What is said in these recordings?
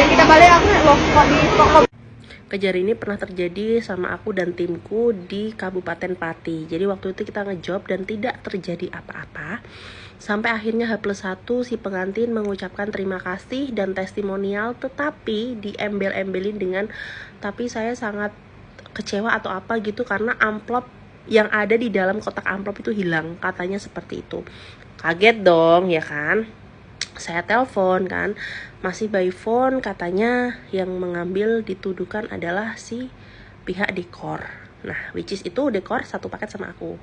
kita balik aku loh kok di kok. Kejadian ini pernah terjadi sama aku dan timku di Kabupaten Pati. Jadi waktu itu kita ngejob dan tidak terjadi apa-apa. Sampai akhirnya H+1 si pengantin mengucapkan terima kasih dan testimonial, tetapi diembel-embelin dengan tapi saya sangat kecewa atau apa gitu karena amplop yang ada di dalam kotak amplop itu hilang, katanya seperti itu. Kaget dong ya kan. Saya telepon kan, masih by phone, katanya yang mengambil dituduhkan adalah si pihak dekor. Nah, which is itu dekor satu paket sama aku.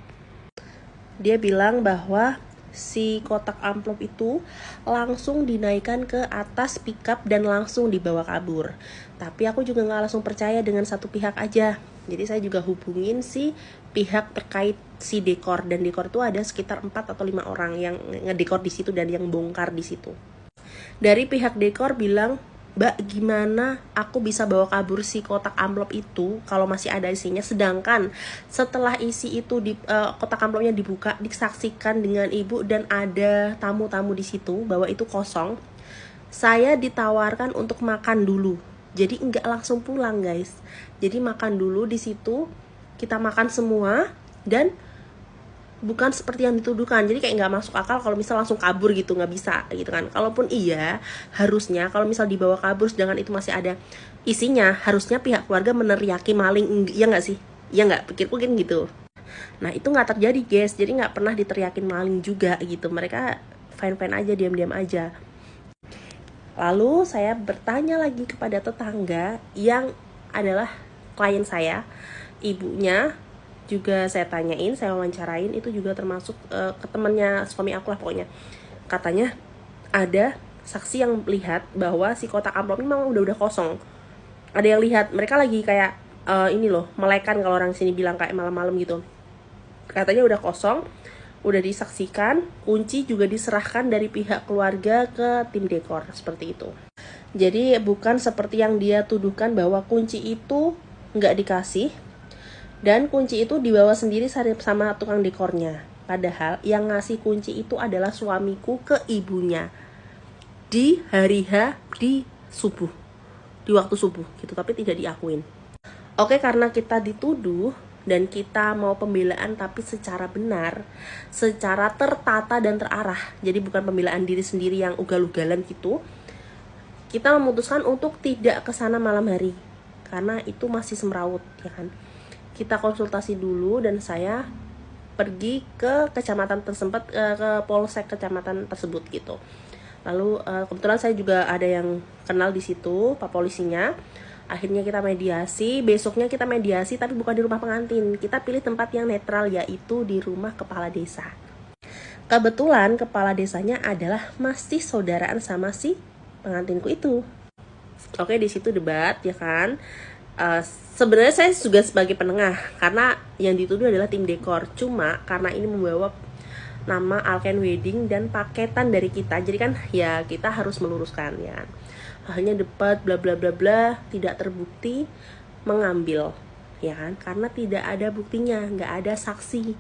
Dia bilang bahwa si kotak amplop itu langsung dinaikkan ke atas pickup dan langsung dibawa kabur. Tapi aku juga gak langsung percaya dengan satu pihak aja. Jadi saya juga hubungin si pihak terkait si dekor, dan dekor itu ada sekitar 4 atau 5 orang yang ngedekor di situ dan yang bongkar di situ. Dari pihak dekor bilang, "Mbak, gimana aku bisa bawa kabur si kotak amplop itu kalau masih ada isinya, sedangkan setelah isi itu di kotak amplopnya dibuka, disaksikan dengan ibu dan ada tamu-tamu di situ bahwa itu kosong. Saya ditawarkan untuk makan dulu. Jadi enggak langsung pulang, guys. Jadi makan dulu di situ, kita makan semua dan bukan seperti yang dituduhkan. Jadi kayak nggak masuk akal kalau misal langsung kabur gitu, nggak bisa gitu kan. Kalaupun iya, harusnya kalau misal dibawa kabur sedangkan itu masih ada isinya, harusnya pihak keluarga meneriaki maling, ya nggak sih? Ya nggak, pikirku kan gitu. Nah itu nggak terjadi guys, jadi nggak pernah diteriakin maling juga gitu. Mereka fine-fine aja, diam-diam aja. Lalu saya bertanya lagi kepada tetangga yang adalah klien saya, ibunya juga saya tanyain, saya wawancarain, itu juga termasuk ke temannya suami aku lah pokoknya. Katanya ada saksi yang lihat bahwa si kotak amplop ini memang udah kosong. Ada yang lihat, mereka lagi kayak ini loh, melekan kalau orang sini bilang, kayak malam-malam gitu. Katanya udah kosong, udah disaksikan, kunci juga diserahkan dari pihak keluarga ke tim dekor, seperti itu. Jadi bukan seperti yang dia tuduhkan bahwa kunci itu nggak dikasih dan kunci itu dibawa sendiri sama tukang dekornya. Padahal yang ngasih kunci itu adalah suamiku ke ibunya di hari H, di subuh, di waktu subuh gitu, tapi tidak diakuin. Oke, karena kita dituduh dan kita mau pembelaan tapi secara benar, secara tertata dan terarah, jadi bukan pembelaan diri sendiri yang ugal-ugalan gitu, kita memutuskan untuk tidak ke sana malam hari karena itu masih semrawut ya kan. Kita konsultasi dulu dan saya pergi ke kecamatan tersebut, ke polsek kecamatan tersebut gitu. Lalu kebetulan saya juga ada yang kenal di situ, pak polisinya. Akhirnya kita mediasi, besoknya kita mediasi tapi bukan di rumah pengantin. Kita pilih tempat yang netral, yaitu di rumah kepala desa. Kebetulan kepala desanya adalah masih saudaraan sama si pengantinku itu. Oke, di situ debat ya kan. Sebenarnya saya juga sebagai penengah karena yang dituduh adalah tim dekor. Cuma karena ini membawa nama Alken Wedding dan paketan dari kita, jadi kan ya kita harus meluruskan ya. Akhirnya debat bla bla bla bla, tidak terbukti mengambil ya kan, karena tidak ada buktinya, nggak ada saksi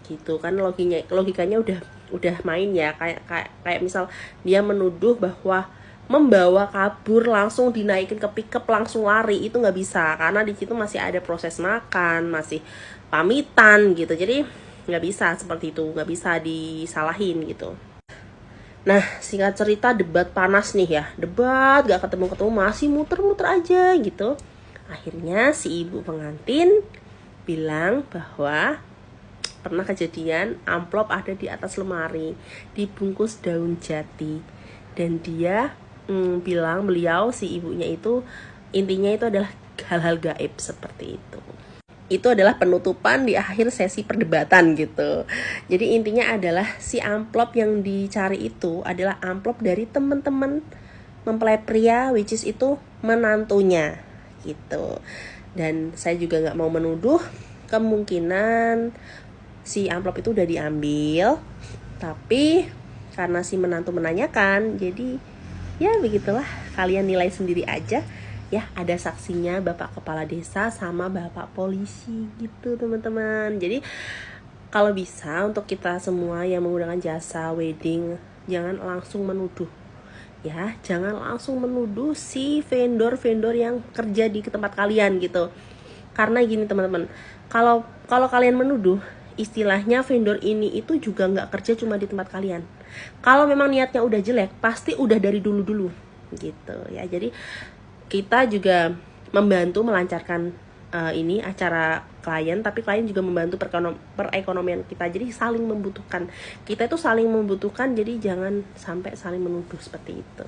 gitu kan. Logikanya udah main ya, kayak misal dia menuduh bahwa membawa kabur langsung dinaikin ke pickup langsung lari, itu nggak bisa karena di situ masih ada proses makan, masih pamitan gitu. Jadi nggak bisa seperti itu, nggak bisa disalahin gitu. Nah, singkat cerita debat panas nih ya, debat gak ketemu-ketemu, masih muter-muter aja gitu. Akhirnya si ibu pengantin bilang bahwa pernah kejadian amplop ada di atas lemari dibungkus daun jati, dan dia bilang beliau si ibunya itu intinya itu adalah hal-hal gaib seperti itu. Itu adalah penutupan di akhir sesi perdebatan gitu. Jadi intinya adalah si amplop yang dicari itu adalah amplop dari teman-teman mempelai pria, which is itu menantunya gitu. Dan saya juga nggak mau menuduh kemungkinan si amplop itu udah diambil, tapi karena si menantu menanyakan, jadi ya begitulah, kalian nilai sendiri aja. Ya, ada saksinya bapak kepala desa sama bapak polisi gitu teman-teman. Jadi kalau bisa untuk kita semua yang menggunakan jasa wedding, jangan langsung menuduh, ya jangan langsung menuduh si vendor-vendor yang kerja di tempat kalian gitu. Karena gini teman-teman, kalau kalau kalian menuduh, istilahnya vendor ini itu juga nggak kerja cuma di tempat kalian. Kalau memang niatnya udah jelek, pasti udah dari dulu-dulu gitu ya. Jadi kita juga membantu melancarkan ini acara klien, tapi klien juga membantu perekonomian kita. Jadi saling membutuhkan. Kita itu saling membutuhkan, jadi jangan sampai saling menuduh seperti itu.